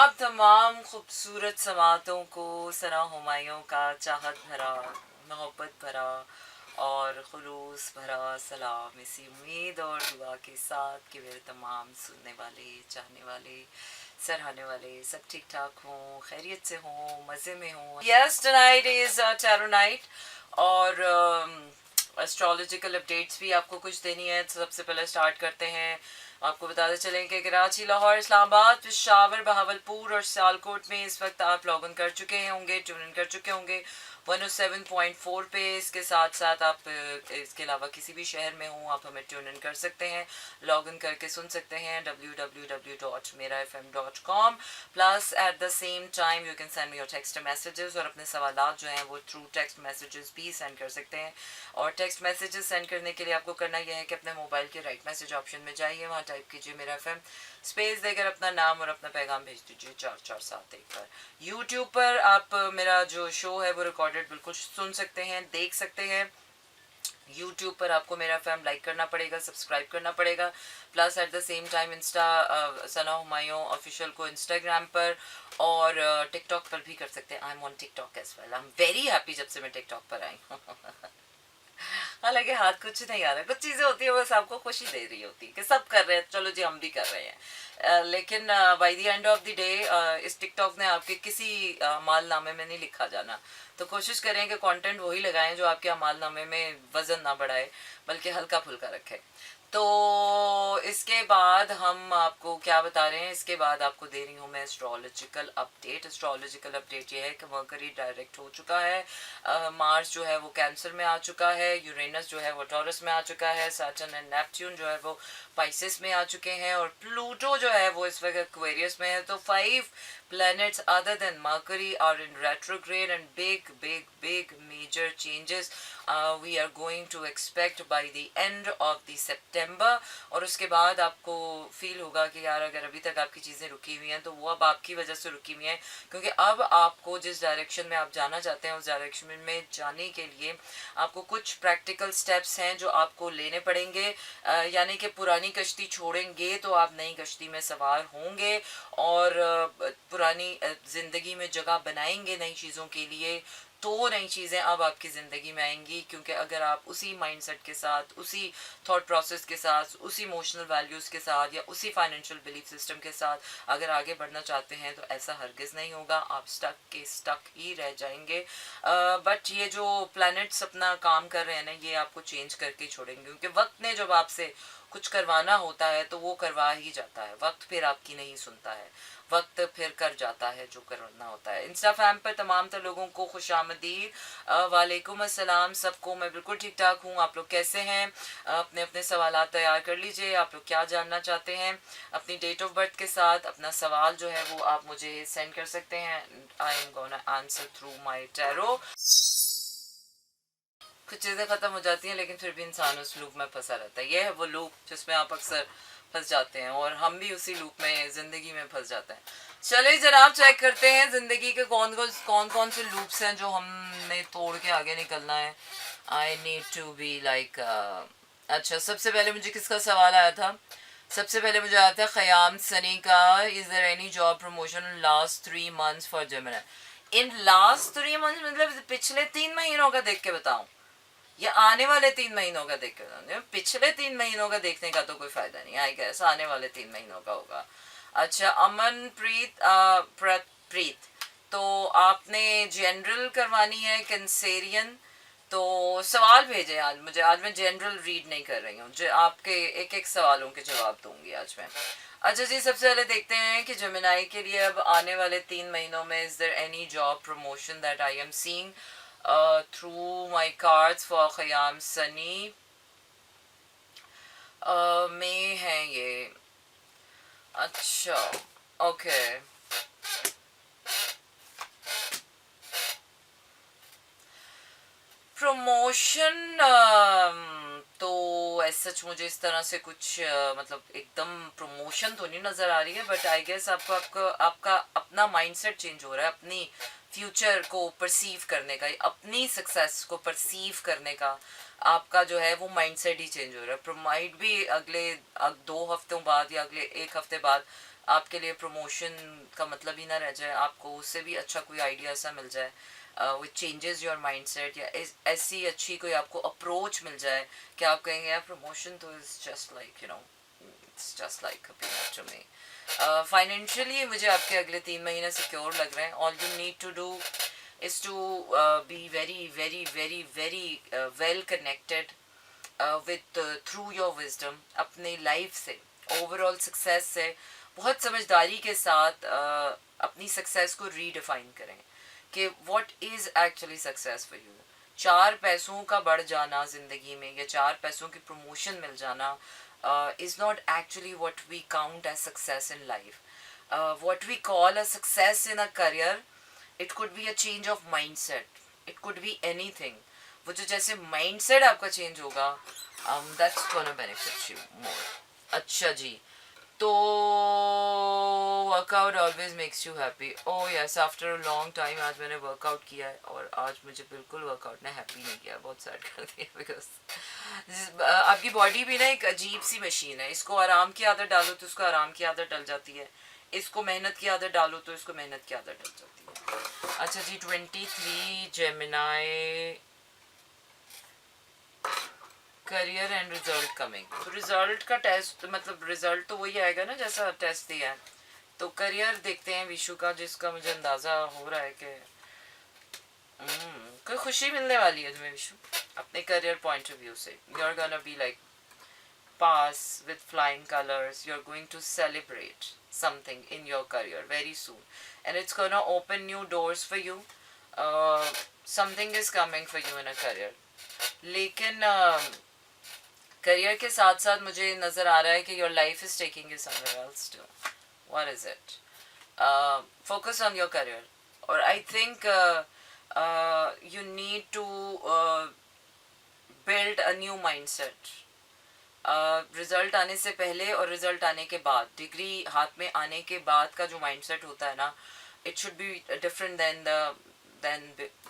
आप तमाम खूबसूरत समातों को सना हुमायूं का चाहत भरा, मोहब्बत भरा और खुलूस भरा सलाम, इसी उम्मीद और दुआ के साथ कि मेरे तमाम सुनने वाले, चाहने वाले, सराहने वाले सब ठीक ठाक हों, खैरियत से हों, मज़े में हों. Yes, tonight is tarot night और एस्ट्रोलॉजिकल अपडेट्स भी आपको कुछ देनी है. तो सबसे पहले स्टार्ट करते हैं. आपको बताते चलें कि कराची, लाहौर, इस्लामाबाद, पेशावर, बहावलपुर और सियालकोट में इस वक्त आप लॉग इन कर चुके होंगे, ट्यून इन कर चुके होंगे 107.4 पे. इसके साथ साथ आप इसके अलावा किसी भी शहर में हो आप हमें ट्यून इन कर सकते हैं, लॉग इन करके सुन सकते हैं www.merafm.com. Plus at the same time you can send me your text messages और अपने सवाल जो हैं वो थ्रू टेक्स्ट मैसेजेस भी सेंड कर सकते हैं. और टेक्स्ट मैसेजेस सेंड करने के लिए आपको करना यह है कि अपने मोबाइल के राइट मैसेज ऑप्शन में जाइए, वहाँ टाइप कीजिए मेरा एफएम, स्पेस देकर अपना नाम और अपना पैगाम भेज दीजिए 4471 पर. यूट्यूब पर आप मेरा जो शो है वो रिकॉर्डेड बिल्कुल सुन सकते हैं, देख सकते हैं. यूट्यूब पर आपको मेरा फैम लाइक करना पड़ेगा, सब्सक्राइब करना पड़ेगा. Plus at the same time insta Sana Humayun official को इंस्टाग्राम पर और टिकटॉक पर भी कर सकते हैं. I am on TikTok as well. I am very happy जब से मैं टिकटॉक पर आई हूँ. हालांकि हाथ कुछ नहीं आ रहा, कुछ चीज़ें होती है बस आपको खुशी दे रही होती है कि सब कर रहे हैं, चलो जी हम भी कर रहे हैं. लेकिन by the end of the day इस टिकटॉक ने आपके किसी मालनामे में नहीं लिखा जाना. तो कोशिश करें कि कंटेंट वही लगाएं जो आपके मालनामे में वजन ना बढ़ाए बल्कि हल्का फुल्का रखे. तो इसके बाद हम आपको क्या बता रहे हैं, इसके बाद आपको दे रही हूँ मैं एस्ट्रोलॉजिकल अपडेट. एस्ट्रोलॉजिकल अपडेट ये है कि मरकरी डायरेक्ट हो चुका है, मार्स जो है वो कैंसर में आ चुका है, यूरेनस जो है वो टॉरस में आ चुका है, सैटर्न एंड नेपट्यून जो है वो पाइसेस में आ चुके हैं और प्लूटो जो है वो इस वक्त एक्वेरियस में है. तो 5 planets other than Mercury are in retrograde and big major changes we are going to expect by the end of the September. और उसके बाद आपको फील होगा कि यार अगर अभी तक आपकी चीज़ें रुकी हुई हैं तो वो अब आपकी वजह से रुकी हुई हैं, क्योंकि अब आपको जिस डायरेक्शन में आप जाना चाहते हैं उस डायरेक्शन में जाने के लिए आपको कुछ प्रैक्टिकल स्टेप्स हैं जो आपको लेने पड़ेंगे. यानी कि पुरानी कश्ती छोड़ेंगे तो आप नई कश्ती में सवार होंगे और पुरानी ज़िंदगी में जगह बनाएंगे नई चीज़ों के लिए. तो नई चीज़ें अब आपकी ज़िंदगी में आएंगी, क्योंकि अगर आप उसी माइंडसेट के साथ, उसी थॉट प्रोसेस के साथ, उसी इमोशनल वैल्यूज़ के साथ या उसी फाइनेंशियल बिलीफ सिस्टम के साथ अगर आगे बढ़ना चाहते हैं तो ऐसा हरगिज़ नहीं होगा. आप स्टक के स्टक ही रह जाएंगे. बट ये जो प्लैनेट्स अपना काम कर रहे हैं ना, ये आपको चेंज करके छोड़ेंगे, क्योंकि वक्त ने जब आपसे कुछ करवाना होता है तो वो करवा ही जाता है. वक्त फिर आपकी नहीं सुनता है, वक्त फिर कर जाता है जो करना होता है. इंस्टा फैम पर तमाम तर लोगों को खुशामदीद, वालेकुम अस्सलाम सबको. मैं बिल्कुल ठीक ठाक हूँ, आप लोग कैसे हैं? अपने अपने सवाल तैयार कर लीजिए. आप लोग क्या जानना चाहते हैं अपनी डेट ऑफ बर्थ के साथ अपना सवाल जो है वो आप मुझे सेंड कर सकते हैं. I am gonna answer through my tarot. कुछ चीज़ें ख़त्म हो जाती हैं लेकिन फिर भी इंसान उस लूप में फंसा रहता है. ये है वो लूप जिसमें आप अक्सर फंस जाते हैं और हम भी उसी लूप में ज़िंदगी में फंस जाते हैं. चलिए जनाब, चेक करते हैं ज़िंदगी के कौन से लूप्स हैं जो हमने तोड़ के आगे निकलना है. I need to be like अच्छा, सबसे पहले मुझे किसका सवाल आया था? सबसे पहले मुझे आया था ख़याम सनी का. Is there any job promotion in last 3 months for Gemini? In last 3 months मतलब पिछले 3 महीनों का देख के बताऊं या आने वाले 3 महीनों का देख के? पिछले 3 महीनों का देखने का तो कोई फायदा नहीं. आई गैस आने वाले 3 महीनों का होगा. अच्छा, अमनप्रीत प्रीत, तो आपने जनरल करवानी है, कैंसेरियन. तो सवाल भेजे आज मुझे. आज मैं जनरल रीड नहीं कर रही हूँ, जो आपके एक एक सवालों के जवाब दूंगी आज मैं. अच्छा जी, सबसे पहले देखते हैं कि जेमिनी के लिए अब आने वाले 3 महीनों में is there any job promotion that I am seeing through my cards for Khayyam Sunny. में है ये. अच्छा, ओके. प्रमोशन तो ऐसा सच मुझे इस तरह से कुछ मतलब एकदम प्रमोशन तो नहीं नज़र आ रही है, बट आई गेस आपका अपना माइंडसेट चेंज हो रहा है, अपनी फ्यूचर को परसीव करने का, अपनी सक्सेस को परसीव करने का आपका जो है वो माइंडसेट ही चेंज हो रहा है. माइट भी अगले 2 हफ्तों बाद या अगले 1 हफ्ते बाद आपके लिए प्रमोशन का मतलब ही ना रह जाए, आपको उससे भी अच्छा कोई आइडिया ऐसा मिल जाए विच चेंजेस योर माइंडसेट, या ऐसी अच्छी कोई आपको अप्रोच मिल जाए कि आप कहेंगे यार प्रमोशन तो is just like it's just like a peanut to me. Financially मुझे आपके अगले 3 महीने सिक्योर लग रहे हैं। All you need to do is to be very well connected with through your wisdom, अपने लाइफ से, ओवरऑल सक्सेस से बहुत समझदारी के साथ अपनी सक्सेस को रीडिफाइन करें कि what is actually success for you. 4 पैसों का बढ़ जाना ज़िंदगी में या 4 पैसों की प्रमोशन मिल जाना is not actually what we count as success in life. What we call a success in a career, it could be a change of mindset, it could be anything. वो जो जैसे माइंडसेट आपका change होगा, that's gonna benefit you more. अच्छा जी, तो workout always makes you happy. Oh yes, after a long time आज मैंने वर्कआउट किया है और आज मुझे बिल्कुल वर्कआउट ने हैप्पी नहीं किया, बहुत सैड कर दिया। बिकॉज आपकी बॉडी भी ना एक अजीब सी मशीन है, इसको आराम की आदत डालो तो उसको आराम की आदत डल जाती है, इसको मेहनत की आदत डालो तो इसको मेहनत की आदत डल जाती है। अच्छा जी, 23 Gemini, career and result coming. तो रिजल्ट का टेस्ट मतलब रिजल्ट तो वही आएगा ना जैसा टेस्ट दिया है। तो करियर देखते हैं विशु का, जिसका मुझे अंदाज़ा हो रहा है कि कोई खुशी मिलने वाली है तुम्हें विशु अपने करियर पॉइंट ऑफ व्यू से। You are gonna be like pass with flying colors. You're going to celebrate something in your career very soon, and it's gonna open new doors for you. Something is coming for you in a career. लेकिन career के साथ साथ मुझे नज़र आ रहा है कि your life is taking you somewhere else too. What is it? Focus on your career, or I think you need to build a new mindset. Result आने से पहले और रिज़ल्ट आने के बाद, डिग्री हाथ में आने के बाद का जो माइंडसेट होता है ना, it should be different than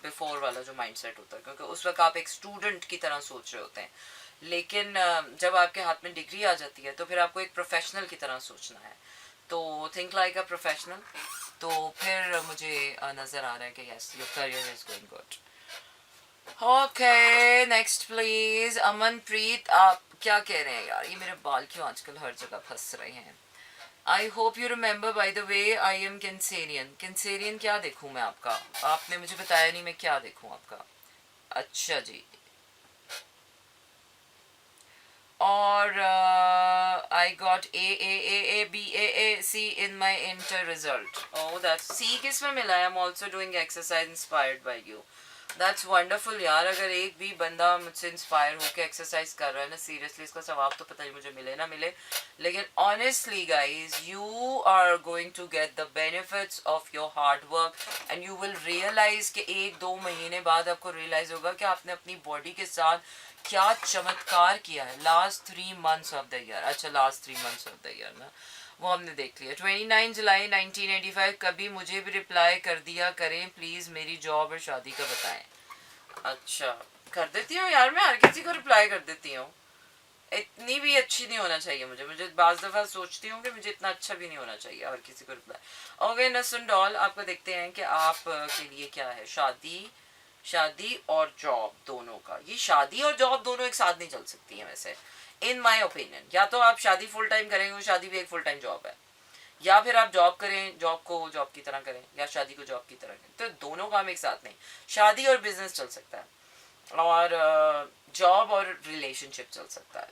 before वाला जो माइंडसेट होता है, क्योंकि उस वक्त आप एक स्टूडेंट की तरह सोच रहे होते हैं। लेकिन जब आपके हाथ में डिग्री आ जाती है तो फिर आपको एक प्रोफेशनल की तरह सोचना है, तो थिंक लाइक अ प्रोफेशनल। तो फिर मुझे नज़र आ रहा है कि yes, your career is going good. Okay next please, Amanpreet, आप क्या कह रहे हैं यार, ये मेरे बाल क्यों आजकल हर जगह फंस रहे हैं। I hope you remember, by the way I am Cancerian. Cancerian क्या देखूं मैं आपका, आपने मुझे बताया नहीं, मैं क्या देखूं आपका। अच्छा जी, और I got a B a C in my inter result. Oh that's, C किस में मिला है? I am also doing exercise inspired by you. That's wonderful यार, अगर एक भी बंदा मुझसे इंस्पायर होकर एक्सरसाइज कर रहा है ना, सीरियसली इसका सवाब तो पता नहीं मुझे मिले ना मिले, लेकिन honestly guys you are going to get the benefits of your hard work, and you will realise कि 1-2 महीने बाद आपको रियलाइज होगा कि आपने अपनी बॉडी के साथ क्या चमत्कार किया है last 3 months of the year. अच्छा, last 3 months of the year ना, वो हमने देख लिया। 29 जुलाई 1985, कभी मुझे भी रिप्लाई कर दिया करें प्लीज़, मेरी जॉब और शादी का बताएं। अच्छा, कर देती हूँ यार, मैं हर किसी को रिप्लाई कर देती हूँ। इतनी भी अच्छी नहीं होना चाहिए मुझे बाज़ दफ़ा सोचती हूँ कि मुझे इतना अच्छा भी नहीं होना चाहिए हर किसी को रिप्लाई। ओके नसन डॉल, आपको देखते हैं कि आप के लिए क्या है शादी और जॉब दोनों का। ये शादी और जॉब दोनों एक साथ नहीं चल सकती है वैसे, इन माई ओपिनियन। या तो आप शादी फुल टाइम करेंगे, शादी भी एक फुल टाइम जॉब है, या फिर आप जॉब करें, जॉब को जॉब की तरह करें, या शादी को जॉब की तरह करें। तो दोनों काम एक साथ नहीं। शादी और बिजनेस चल सकता है, और जॉब और रिलेशनशिप चल सकता है,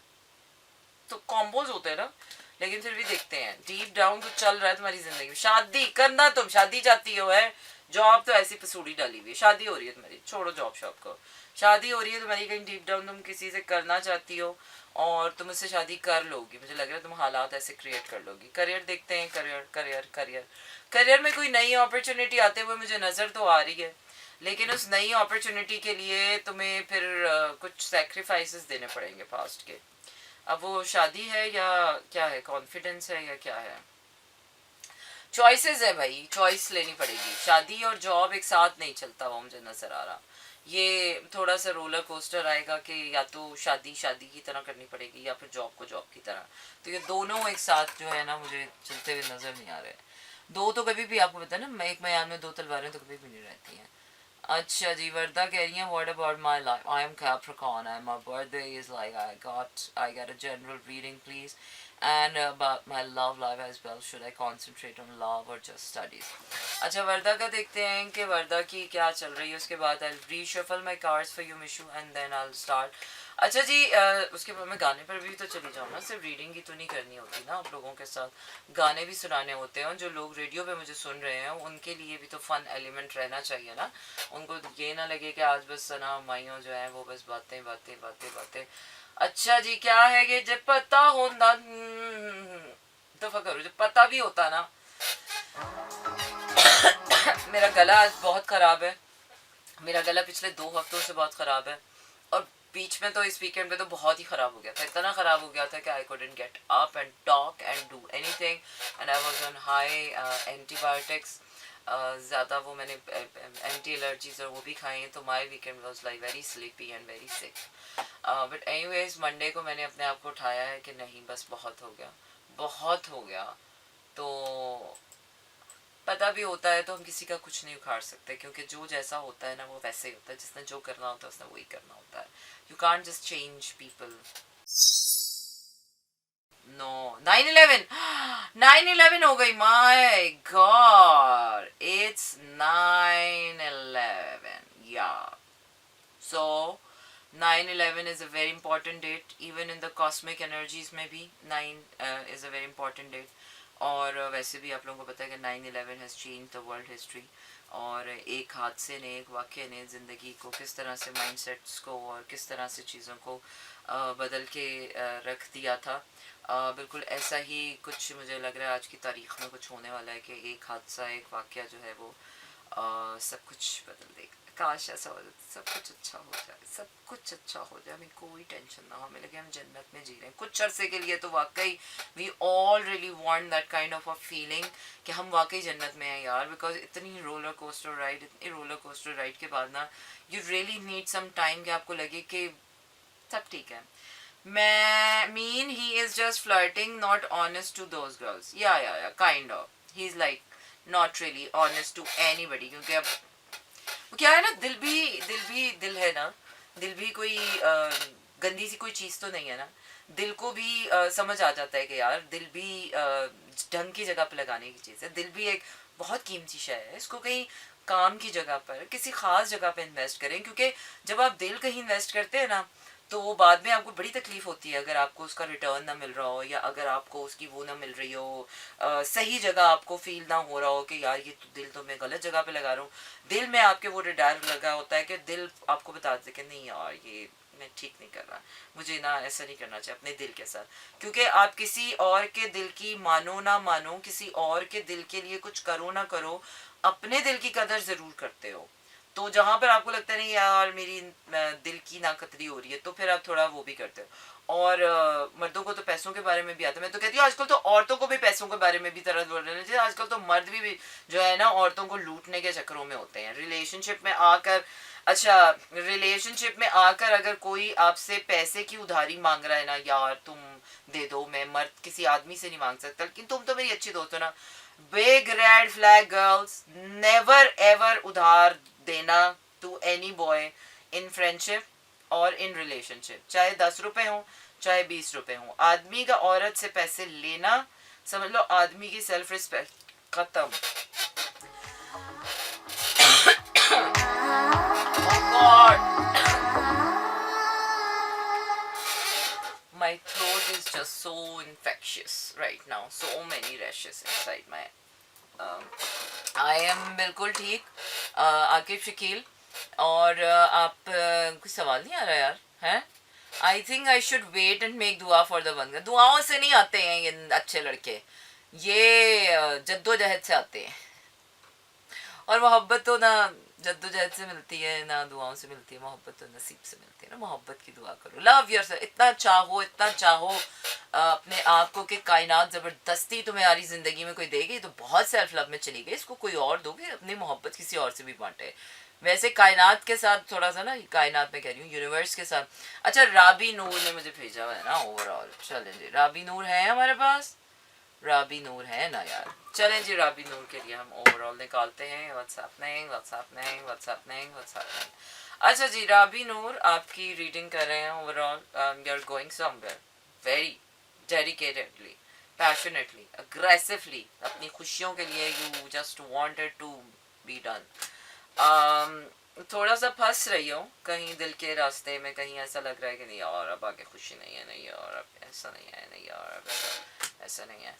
तो कॉम्बोज होते हैं ना। लेकिन फिर भी देखते हैं, डीप डाउन कुछ चल रहा है तुम्हारी जिंदगी में। शादी करना, तुम शादी चाहती हो है, जॉब तो ऐसी पसूड़ी डाली हुई है। शादी हो रही है तुम्हारी, छोड़ो जॉब शॉप को, शादी हो रही है तुम्हारी, कहीं डीप डाउन तुम किसी से करना चाहती हो और तुम उससे शादी कर लोगी। मुझे लग रहा है तुम हालात ऐसे क्रिएट कर लोगी। करियर देखते हैं, करियर में कोई नई अपॉर्चुनिटी आते हुए मुझे नज़र तो आ रही है, लेकिन उस नई अपॉर्चुनिटी के लिए तुम्हें फिर कुछ सेक्रीफाइसेस देने पड़ेंगे पास्ट के। अब वो शादी है या क्या है, कॉन्फिडेंस है या क्या है, चॉइसेस है भाई, चॉइस लेनी पड़ेगी। शादी और जॉब एक साथ नहीं चलता, वो मुझे नजर आ रहा। ये थोड़ा सा रोलर कोस्टर आएगा कि या तो शादी शादी की तरह करनी पड़ेगी या फिर जॉब को जॉब की तरह। तो ये दोनों एक साथ जो है ना मुझे चलते हुए नजर नहीं आ रहे। दो तो कभी भी, आपको पता है ना, मैं एक मैदान में दो तलवारें तो कभी भी नहीं रहती हैं। अच्छा जी, वर्दा कह रही हैं what about my life, I am Capricorn and my birthday is like I got a general reading please and about my love life as well, should I concentrate on love और जस्ट स्टडीज। अच्छा, वर्दा का देखते हैं कि वर्दा की क्या चल रही है, उसके बाद I reshuffle my cards for you Mishu and then I will start. अच्छा जी, उसके बाद मैं गाने पर भी तो चली जाऊँ ना, सिर्फ रीडिंग ही तो नहीं करनी होती ना आप लोगों के साथ, गाने भी सुनाने होते हैं। जो लोग रेडियो पे मुझे सुन रहे हैं उनके लिए भी तो फन एलिमेंट रहना चाहिए ना, उनको ये ना लगे कि आज बस सना माइयों जो है वो बस बातें बातें बातें बातें। अच्छा जी, क्या है ये जब पता होता, दफा करो, जब पता भी होता ना। मेरा गला आज बहुत ख़राब है, मेरा गला पिछले 2 हफ्तों से बहुत ख़राब है, और बीच में तो इस वीकेंड पे तो बहुत ही ख़राब हो गया था, इतना ख़राब हो गया था कि I couldn't get up and talk and do anything and I was on high antibiotics. ज़्यादा वो मैंने एंटी एलर्जीज और वो भी खाई हैं, तो my weekend was like very sleepy and very sick. But anyways Monday को मैंने अपने आप को उठाया है कि नहीं बस बहुत हो गया, बहुत हो गया। तो पता भी होता है तो हम किसी का कुछ नहीं उखाड़ सकते, क्योंकि जो जैसा होता है ना वो वैसे ही होता है, जिसने जो करना होता है उसने वही करना होता है। You can't just change people. No, 9/11, 9/11 हो गई, माय गॉड, इट्स 9/11, या। सो 9/11 is a very important date, even in the cosmic energies में भी 9 is a very important date। और वैसे भी आप लोगों को पता है कि 9/11 has changed the world history, और एक हादसे ने, एक वाक़ये ने ज़िंदगी को किस तरह से माइंडसेट्स को और किस तरह से चीज़ों को बदल के रख दिया था। बिल्कुल ऐसा ही कुछ मुझे लग रहा है आज की तारीख़ में कुछ होने वाला है कि एक हादसा, एक वाक़या जो है वो सब कुछ बदल देगा। काश ऐसा हो जाए, सब कुछ अच्छा हो जाए, सब कुछ अच्छा हो जाए, हमें कोई टेंशन ना हो, हमें लगे हम जन्नत में जी रहे हैं कुछ अरसे के लिए। तो वाकई we all really want that kind of a feeling कि हम वाकई जन्नत में हैं यार, बिकॉज इतनी रोलर कोस्टर राइड, इतनी रोलर कोस्टर राइड के बाद ना you really need some time कि आपको लगे कि सब ठीक है। मैं mean he is just flirting, not honest to those girls, या kind of, he is like not really honest to anybody, क्योंकि अब क्या है ना, दिल है ना, दिल भी कोई गंदी सी कोई चीज़ तो नहीं है ना। दिल को भी समझ आ जाता है कि यार दिल भी ढंग की जगह पर लगाने की चीज़ है। दिल भी एक बहुत कीमती शय है, इसको कहीं काम की जगह पर, किसी खास जगह पर इन्वेस्ट करें, क्योंकि जब आप दिल कहीं इन्वेस्ट करते हैं ना तो वो बाद में आपको बड़ी तकलीफ होती है अगर आपको उसका रिटर्न ना मिल रहा हो, या अगर आपको उसकी वो ना मिल रही हो, सही जगह आपको फील ना हो रहा हो कि यार ये तो दिल तो मैं गलत जगह पे लगा रहा हूँ। दिल में आपके वो रिडायर लगा होता है कि दिल आपको बता दे कि नहीं यार ये मैं ठीक नहीं कर रहा, मुझे ना ऐसा नहीं करना चाहिए अपने दिल के साथ। क्योंकि आप किसी और के दिल की मानो ना मानो, किसी और के दिल के लिए कुछ करो ना करो, अपने दिल की कदर ज़रूर करते हो। तो जहाँ पर आपको लगता है नहीं यार मेरी दिल की नाकतरी हो रही है, तो फिर आप थोड़ा वो भी करते हो। और मर्दों को तो पैसों के बारे में भी आता है, मैं तो कहती हूँ आजकल तो औरतों को भी पैसों के बारे में भी तरह बोलना चाहिए। आजकल तो मर्द भी जो है ना औरतों को लूटने के चक्करों में होते हैं रिलेशनशिप में आकर। अच्छा, रिलेशनशिप में आकर अगर कोई आपसे पैसे की उधारी मांग रहा है ना, यार तुम दे दो, मैं मर्द किसी आदमी से नहीं मांग सकता, लेकिन तुम तो मेरी अच्छी दोस्त हो ना। Big red flag girls, never ever उधार देना to any boy in friendship और इन रिलेशनशिप, चाहे 10 रुपए हो चाहे 20 रुपए हो। आदमी का औरत से पैसे लेना समझ लो आदमी की सेल्फ रिस्पेक्ट खत्म। God, my throat is just so infectious right now, so many rashes inside my I am बिल्कुल ठीक। आकिब शकील, और आप कुछ सवाल नहीं आ रहा यार, हैं? I think I should wait and make दुआ फॉर द वन। दुआओं से नहीं आते हैं ये अच्छे लड़के, ये जद्दोजहद से आते हैं। और मोहब्बत तो ना जद्दोजहद से मिलती है ना दुआओं से मिलती है, मोहब्बत तो नसीब से मिलती है ना। मोहब्बत की दुआ करो, लव योरसेल्फ, इतना चाहो इतना चाहो अपने आप को कि कायनात ज़बरदस्ती तुम्हारी ज़िंदगी में कोई देगी तो बहुत सेल्फ लव में चली गई, इसको कोई और दोगे, अपनी मोहब्बत किसी और से भी बांटे। वैसे कायनात के साथ थोड़ा सा ना, कायनात में कह रही हूँ, यूनिवर्स के साथ। अच्छा, राबी नूर ने मुझे भेजा हुआ है ना ओवरऑल। चलें जी, राबी नूर है हमारे पास, राबी नूर है ना यार। चलें जी, राबी नूर के लिए हम ओवरऑल निकालते हैं। व्हाट्सएप नहीं, व्हाट्सएप नहीं, व्हाट्सएप नहीं, व्हाट्सएप नहीं। अच्छा जी, राबी नूर आपकी रीडिंग कर रहे हैं overall. You are going somewhere very dedicatedly, passionately, aggressively, अपनी खुशियों के लिए you just wanted to be done. थोड़ा सा फंस रही हो कहीं दिल के रास्ते में, कहीं ऐसा लग रहा है कि नहीं यार अब आगे खुशी नहीं है, नहीं यार अब ऐसा नहीं है, नहीं यार अब ऐसा नहीं है।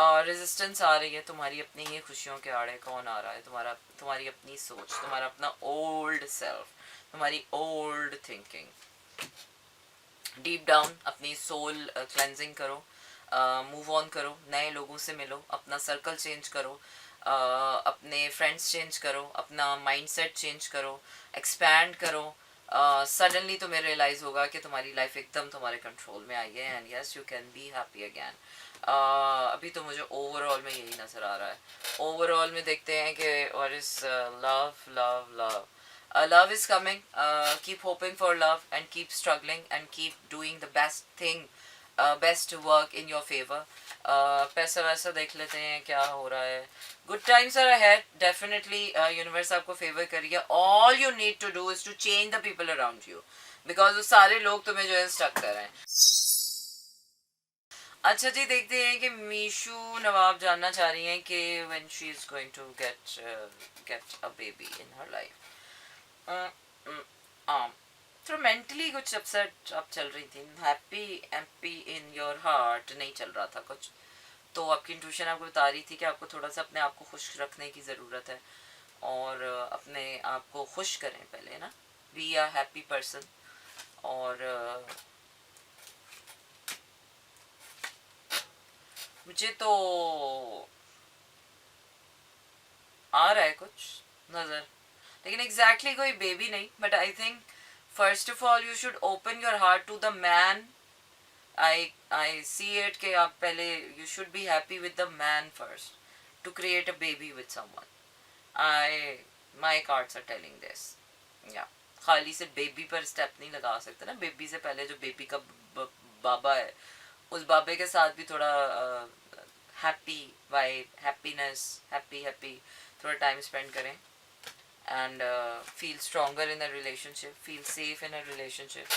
और रेजिस्टेंस आ रही है तुम्हारी अपनी ही खुशियों के आड़े। कौन आ रहा है? तुम्हारी अपनी सोच, तुम्हारा अपना ओल्ड सेल्फ, तुम्हारी ओल्ड थिंकिंग। डीप डाउन अपनी सोल क्लेंजिंग करो, मूव ऑन करो, नए लोगों से मिलो, अपना सर्कल चेंज करो, अपने फ्रेंड्स चेंज करो, अपना माइंडसेट चेंज करो, एक्सपैंड करो। सडनली तुम्हें रियलाइज़ होगा कि तुम्हारी लाइफ एकदम तुम्हारे कंट्रोल में आई है, and yes you can be happy again. अभी तो मुझे ओवरऑल में यही नज़र आ रहा है। ओवरऑल में देखते हैं कि और is love love love, love is coming. Keep hoping for love and keep struggling and keep doing the best thing, best work in your favor. पैसा वैसा देख लेते हैं क्या हो रहा है। Good times are ahead. Definitely, universe आपको favor करेगा. All you need to do is to change the people around you, because वो सारे लोग तुम्हें जो है stuck कर रहे हैं। अच्छा जी, देखते हैं कि मीशू नवाब जानना चाह रही हैं कि when she is going to get a baby in her life. तो मेंटली कुछ अपसेट अब चल रही थी, happy happy in your heart नहीं चल रहा था कुछ। तो आपकी इंट्यूशन आपको बता रही थी कि आपको थोड़ा सा अपने आप को खुश रखने की ज़रूरत है, और अपने आप को खुश करें पहले ना, बी अ हैप्पी पर्सन। और मुझे तो आ रहा है कुछ नज़र, लेकिन एग्जैक्टली कोई बेबी नहीं। But I think first of all you should open your heart to the man. I see it कि आप पहले you should be happy with the man first to create a baby with someone. I my cards are telling this. या खाली से baby पर step नहीं लगा सकते ना, बेबी से पहले जो बेबी का बाबा है, उस बाबे के साथ भी थोड़ा happy vibe, happiness, happy happy थोड़ा टाइम स्पेंड करें, and feel stronger in a relationship, feel safe in a relationship.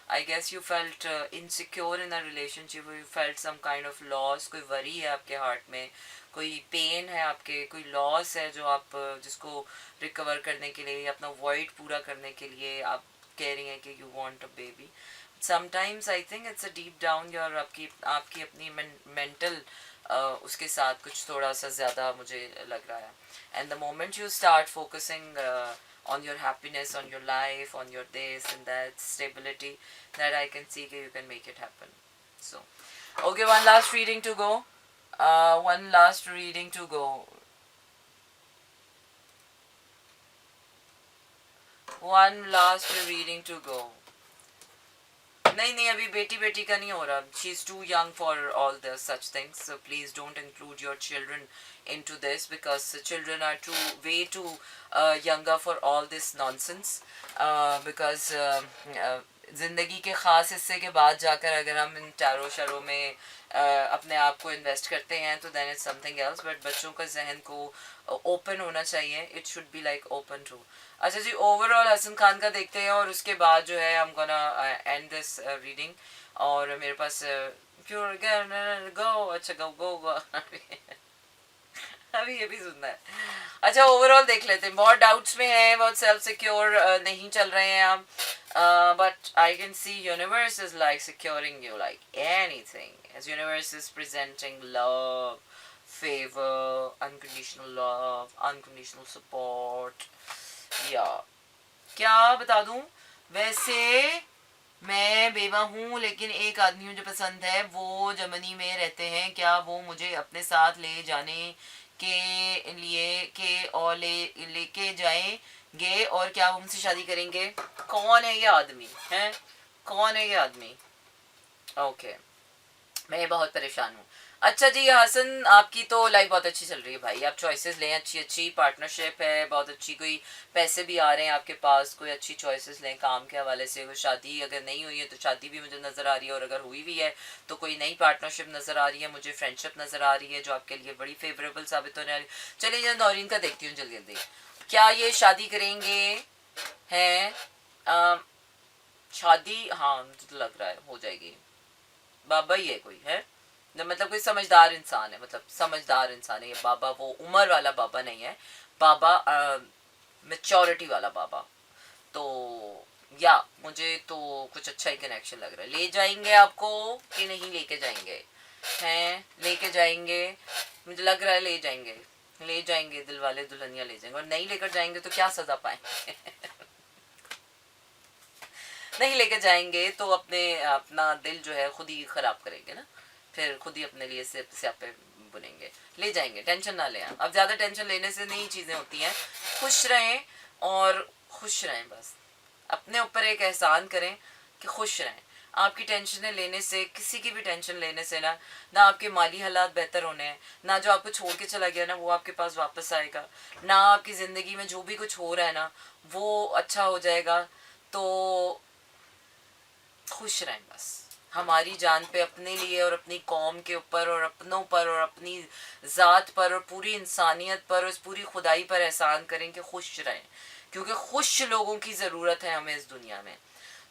I guess you felt insecure in a relationship, you felt some kind of loss, कोई worry है आपके heart में, कोई pain है आपके, कोई loss है जो आप जिसको recover करने के लिए, अपना void पूरा करने के लिए आप कह रही हैं कि you want a baby. Sometimes I think it's a deep down your आपकी अपनी mental उसके साथ कुछ थोड़ा सा ज़्यादा मुझे लग रहा है। And the moment you start focusing on your happiness, on your life, on your this and that stability, that I can see that you can make it happen. So, okay, one last reading to go. One last reading to go. One last reading to go. नहीं नहीं, अभी बेटी बेटी का नहीं हो रहा. She is too young for all the such things. So please don't include your children into this, because children are way too younger for all this nonsense. Because ज़िंदगी के ख़ास हिस्से के बाद जाकर अगर हम इन टारो शरों में अपने आप को इन्वेस्ट करते हैं तो then it's something else. But बच्चों का जहन को ओपन होना चाहिए, it should be like open to. अच्छा जी, ओवरऑल हसन खान का देखते हैं और उसके बाद जो है हम गोना एंड दिस रीडिंग। और मेरे पास क्यों गो, अच्छा गो गो गो अभी ये भी सुनना है। अच्छा, ओवरऑल देख लेते हैं। बहुत डाउट्स में है, बहुत सेल्फ सिक्योर नहीं चल रहे हैं हम, but I can see universe is like securing you like anything, as universe is presenting love, favor, unconditional love, unconditional support. Yeah, क्या बता दूं, वैसे मैं बेवा हूँ, लेकिन एक आदमी मुझे पसंद है, वो जर्मनी में रहते हैं। क्या वो मुझे अपने साथ ले जाने के लिए के और लेके जाएंगे, और क्या वो मुझसे शादी करेंगे? कौन है ये आदमी? हैं, कौन है ये आदमी? ओके, मैं बहुत परेशान हूँ। अच्छा जी हसन, आपकी तो लाइफ बहुत अच्छी चल रही है भाई, आप चॉइसेस लें, अच्छी अच्छी पार्टनरशिप है, बहुत अच्छी, कोई पैसे भी आ रहे हैं आपके पास, कोई अच्छी चॉइसेस लें काम के हवाले से। कोई शादी अगर नहीं हुई है तो शादी भी मुझे नज़र आ रही है, और अगर हुई भी है तो कोई नई पार्टनरशिप नज़र आ रही है, मुझे फ्रेंडशिप नज़र आ रही है जो आपके लिए बड़ी फेवरेबल साबित होने वाली। चलिए जरा नौरीन का देखती हूँ जल्दी जल्दी, क्या ये शादी करेंगे हैं? अम, शादी, हाँ मुझे तो लग रहा है हो जाएगी। बाबा ही है कोई है, मतलब कोई समझदार इंसान है, मतलब समझदार इंसान है ये बाबा, वो उम्र वाला बाबा नहीं है, बाबा मेच्योरिटी वाला बाबा। तो या मुझे तो कुछ अच्छा ही कनेक्शन लग रहा है। ले जाएंगे आपको कि नहीं लेके जाएंगे? हैं लेके जाएंगे, मुझे लग रहा है ले जाएंगे, ले जाएंगे, दिल वाले दुल्हनिया ले जाएंगे। और नहीं लेकर जाएंगे तो क्या सजा पाएंगे? नहीं लेके जाएंगे तो अपना दिल जो है खुद ही खराब करेंगे ना, फिर खुद ही अपने लिए स्यापे बुनेंगे। ले जाएंगे, टेंशन ना लें आप। अब ज़्यादा टेंशन लेने से नहीं चीज़ें होती हैं। खुश रहें और खुश रहें, बस अपने ऊपर एक एहसान करें कि खुश रहें। आपकी टेंशनें लेने से, किसी की भी टेंशन लेने से ना आपके माली हालात बेहतर होने हैं, ना जो आपको छोड़ के चला गया ना वो आपके पास वापस आएगा, ना आपकी ज़िंदगी में जो भी कुछ हो रहा है ना वो अच्छा हो जाएगा। तो खुश रहें बस, हमारी जान पे, अपने लिए और अपनी कौम के ऊपर और अपनों पर और अपनी ज़ात पर और पूरी इंसानियत पर और इस पूरी खुदाई पर एहसान करें कि खुश रहें, क्योंकि खुश लोगों की ज़रूरत है हमें इस दुनिया में।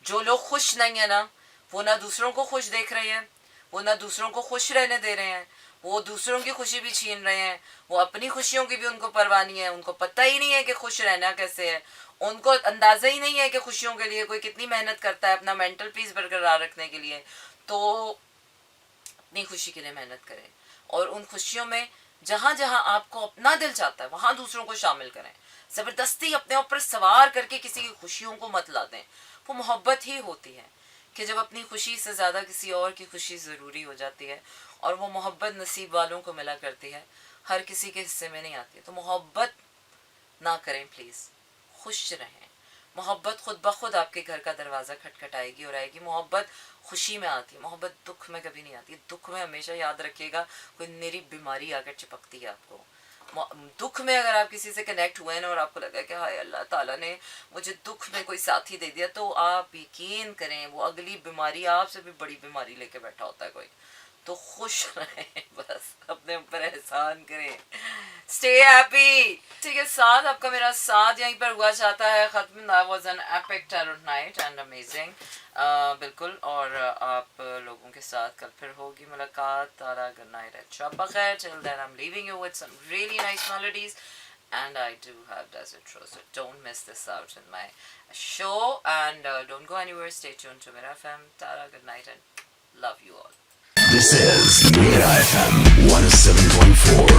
जो लोग खुश नहीं है ना, वो ना दूसरों को खुश देख रहे हैं, वो ना दूसरों को खुश रहने दे रहे हैं, वो दूसरों की खुशी भी छीन रहे हैं, वो अपनी खुशियों की भी उनको परवाह नहीं है, उनको पता ही नहीं है कि खुश रहना कैसे है, उनको अंदाज़ा ही नहीं है कि खुशियों के लिए कोई कितनी मेहनत करता है अपना मेंटल पीस बरकरार रखने के लिए। तो अपनी खुशी के लिए मेहनत करें, और उन खुशियों में जहाँ जहाँ आपको अपना दिल चाहता है वहाँ दूसरों को शामिल करें। ज़बरदस्ती अपने ऊपर सवार करके किसी की खुशियों को मत ला दें, वो मोहब्बत ही होती है कि जब अपनी खुशी से ज़्यादा किसी और की खुशी ज़रूरी हो जाती है, और वो मोहब्बत नसीब वालों को मिला करती है, हर किसी के हिस्से में नहीं आती है। तो मोहब्बत ना करें प्लीज़, खुश रहें। मोहब्बत खुद ब खुद आपके घर का दरवाज़ा खटखटाएगी और आएगी। मोहब्बत खुशी में आती है, मोहब्बत दुख में कभी नहीं आती। दुख में हमेशा याद रखिएगा कोई निरी बीमारी आकर चिपकती है आपको। दुख में अगर आप किसी से कनेक्ट हुए ना और आपको लगा कि हाय अल्लाह ताला ने मुझे दुख में कोई साथी दे दिया, तो आप यकीन करें वो अगली बीमारी आपसे भी बड़ी बीमारी लेके बैठा होता है कोई। तो खुश रहें बस, अपने ऊपर एहसान करें, स्टे हैप्पी। इसी के साथ आपका मेरा साथ यहीं पर हुआ चाहता है ख़त्म। That was an epic terror night and amazing, बिल्कुल। और आप लोगों के साथ कल फिर होगी मुलाकात। तारा गुड नाइट एंड शब बखैर। Till then I am leaving you with some really nice melodies and I do have Desert Rose, so don't miss this out in my show, and don't go anywhere, stay tuned to Mira FM. Tara, good night and love you all. This is Mira FM 107.4.